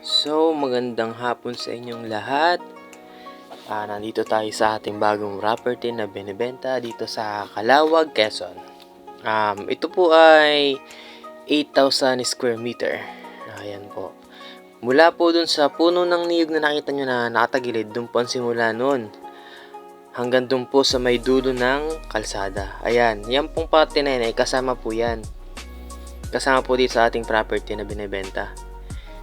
Magandang hapon sa inyong lahat. Nandito tayo sa ating bagong property na binibenta dito sa Calawag, Quezon. Ito po ay 8,000 square meter. Ayan po. Mula po dun sa puno ng niyog na nakita nyo na nakatagilid, dun po ang simula nun. Hanggang dun po sa may dulo ng kalsada. Ayan, yan pong parte na yun ay kasama po yan. Kasama po dito sa ating property na binibenta.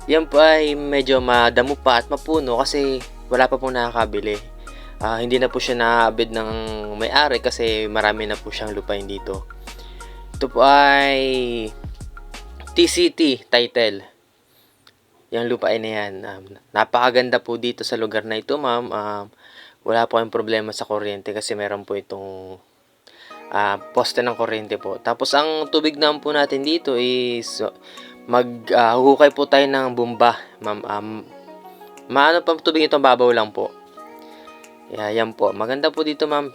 Yan po ay medyo madamo pa at mapuno kasi wala pa pong nakakabili. Hindi na po siya naabid ng may-ari kasi marami na po siyang lupain dito. Ito po ay TCT title. Yung lupain na yan. Napakaganda po dito sa lugar na ito, ma'am. Wala po kayong problema sa kuryente kasi meron po itong poste ng kuryente po. Tapos ang tubig naman po natin dito is maghukay po tayo ng bomba, ma'am. Maano pa tubig ito, babaw lang po. Yan po. Maganda po dito, ma'am.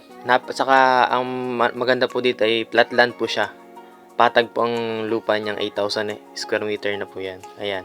Saka ang maganda po dito ay flat land po siya. Patag po ang lupa niyang 8,000 square meter na po yan. Ayan.